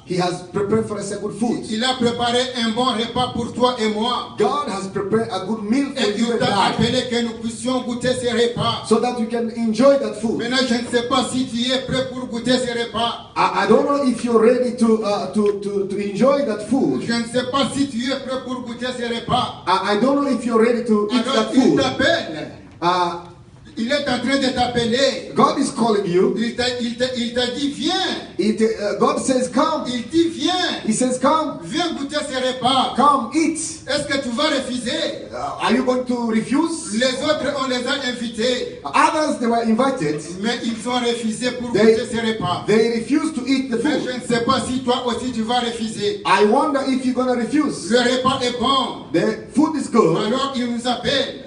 He has prepared for us a good food. Il a préparé un bon repas pour toi et moi. God has prepared a good meal for Et you il and t'a I, appelé que nous puissions goûter ces repas. so that you can enjoy that food. Maintenant, je ne sais pas si tu es prêt pour goûter ces repas. I don't know if you're ready to enjoy that food. Je ne sais pas si tu es prêt pour goûter ces repas. I don't know if you're ready to eat Alors, that il food. t'appelle. Il est en train de t'appeler. God is calling you. Il t'a dit, viens. God says, come. Il dit, viens. He says, come. Viens goûter ces repas. Come, eat. Est-ce que tu vas refuser? Are you going to refuse? Les autres, on les a invités. Others, they were invited. Mais ils ont refusé pour goûter ces repas. They refused to eat the Mais food. je ne sais pas si toi aussi tu vas refuser. I wonder if you're going to refuse. Le repas est bon. The food is good. Alors il nous appelle.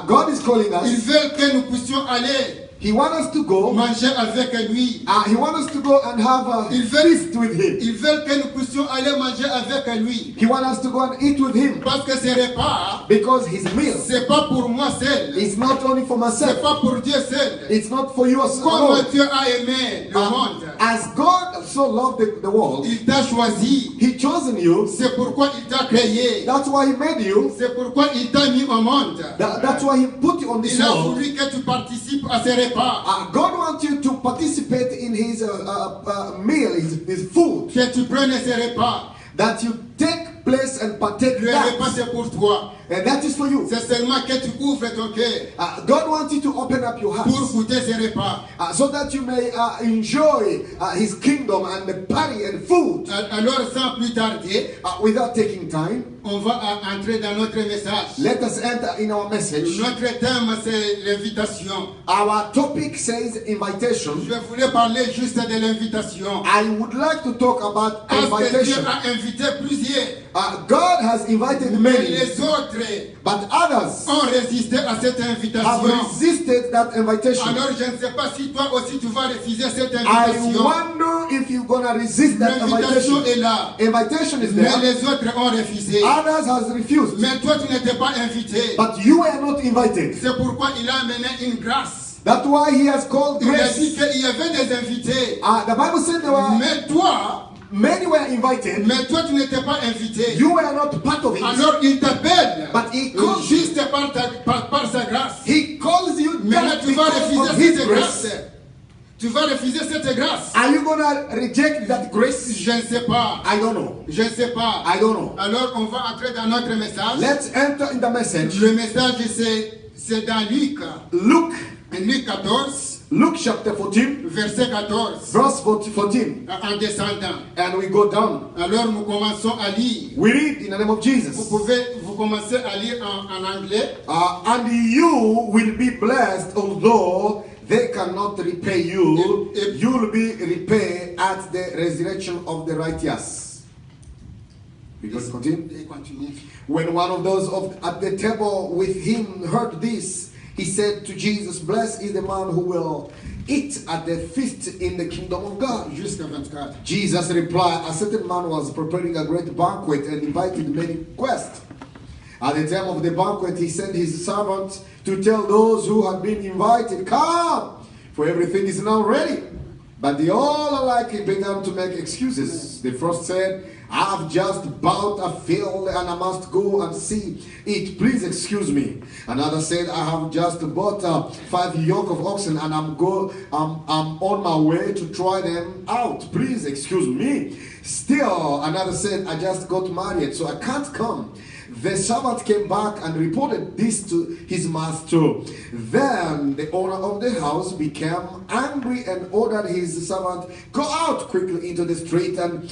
God is calling Ils us. veulent que nous puissions aller He wants us to go. manger avec lui. He wants us to go and have a feast with him. Ils veulent que nous puissions aller manger avec lui. He wants us to go and eat with him. Parce que ces repas, Because his meal c'est pas pour moi seul. is not only for C'est myself. pas pour Dieu seul. It's not for you Comme alone. Dieu a aimé le monde, As God so loved the world, il t'a choisi. He chosen you. C'est pourquoi il t'a créé. That's why He made you. C'est pourquoi il t'a mis au monde. That's why He put you on this Il a world. voulu que tu participes à ces repas. God wants you to participate in His meal, His food. Que tu prennes ces repas. That you take place and partake Le repas that. c'est pour toi. And that is for you. C'est seulement que tu ouvres ton cœur God wants you to open up your pour heart goûter ces repas. so that you may enjoy His kingdom and the party and food. Alors sans plus tarder, Without taking time, on va entrer dans notre message. let us enter in our message. Notre thème c'est l'invitation. Our topic says invitation. Je voulais parler juste de l'invitation. I would like to talk about Parce que Dieu invitation. a invité plusieurs. God has invited Mais many, les autres but others ont résisté à cette have invitation. resisted that invitation. Alors je ne sais pas si toi aussi tu vas refuser cette I invitation. wonder if you're gonna resist that L'invitation invitation. est là. Invitation is Mais there. les autres ont refusé. Others has refused. Mais toi tu n'étais pas invité. But you were not invited. C'est pourquoi il a amené une grâce. That's why He has called Il a dit grace. qu'il y avait des invités. The Bible said there were Mais toi, many were invited. tu n'étais pas invité. You were not part of it. Alors il t'appelle. But He calls Juste par sa grâce. He calls you Maintenant just tu vas because of refuser His cette grace. grâce. Tu vas refuser cette grâce. Are you gonna reject that grace? Je ne sais pas. I don't know. Je ne sais pas. I don't know. Alors on va entrer dans notre message. Let's enter in the message. Le message c'est dans Luc. Luc 14. Luke chapter 14, Verset 14. verse 14. En descendant. And we go down. Alors nous commençons à lire. We read in the name of Jesus. Vous commencez à lire en anglais. And you will be blessed, although they cannot repay you. You will be repaid at the resurrection of the righteous. We going to continue? When one of those at the table with him heard this, he said to Jesus, "Blessed is the man who will eat at the feast in the kingdom of God." Jusqu'à 24. Jesus replied, "A certain man was preparing a great banquet and invited many guests. At the time of the banquet, he sent his servant to tell those who had been invited, 'Come, for everything is now ready.' But they all alike began to make excuses. The first said, 'I've just bought a field and I must go and see it. Please excuse me.' Another said, 'I have just bought 5 yoke of oxen and I'm on my way to try them out. Please excuse me.' Still another said, 'I just got married, so I can't come.' The servant came back and reported this to his master. Then the owner of the house became angry and ordered his servant, 'Go out quickly into the street and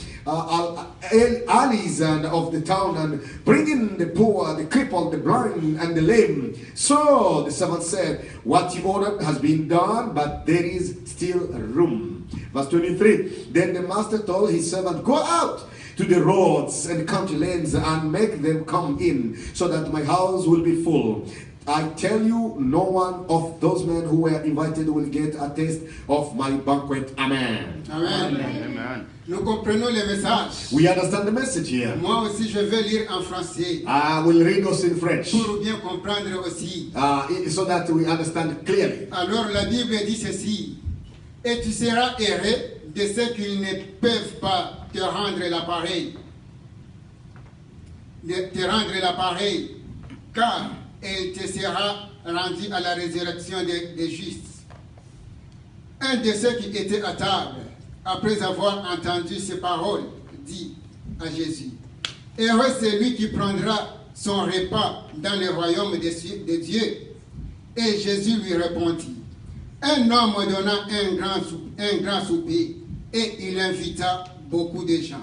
alleys of the town and bring in the poor, the crippled, the blind, and the lame.' So the servant said, 'What you ordered has been done, but there is still room.' Verse 23, then the master told his servant, 'Go out to the roads and country lanes and make them come in, so that my house will be full. I tell you, no one of those men who were invited will get a taste of my banquet.'" Amen. Amen. Amen. Nous comprenons le message. We understand the message here. Moi aussi, je vais lire en français. I will read us in French Pour bien comprendre aussi. so that we understand clearly. Alors la Bible dit ceci. Et tu seras heureux de ceux qui ne peuvent pas te rendre l'appareil. Te rendre l'appareil, car il te sera rendu à la résurrection des justes. Un de ceux qui étaient à table, après avoir entendu ces paroles, dit à Jésus, « Heureux celui qui prendra son repas dans le royaume de Dieu. » Et Jésus lui répondit, « Un homme donna un grand souper, et il invita beaucoup de gens.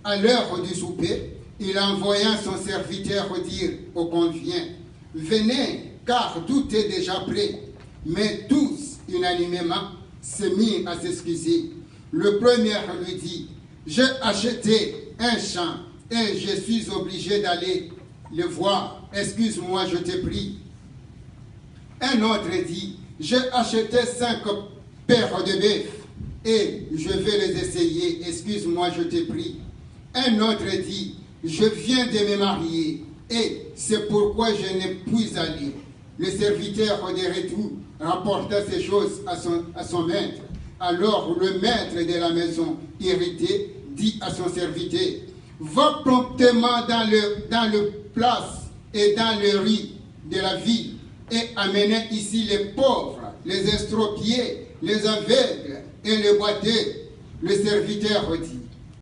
À l'heure du souper, il envoya son serviteur dire aux conviés, « Venez, car tout est déjà prêt. » Mais tous, unanimement, se mirent à s'excuser. Le premier lui dit, « J'ai acheté un champ et je suis obligé d'aller le voir. Excuse-moi, je te prie. » Un autre dit, « J'ai acheté 5 paires de bœufs et je vais les essayer. Excuse-moi, je te prie. » Un autre dit, « Je viens de me marier et c'est pourquoi je ne puis aller. » Le serviteur de retour rapporta ces choses à son maître. Alors le maître de la maison, irrité, dit à son serviteur, « Va promptement dans le place et dans les rues de la ville et amenez ici les pauvres, les estropiés, les aveugles et les boiteux. » Le serviteur dit,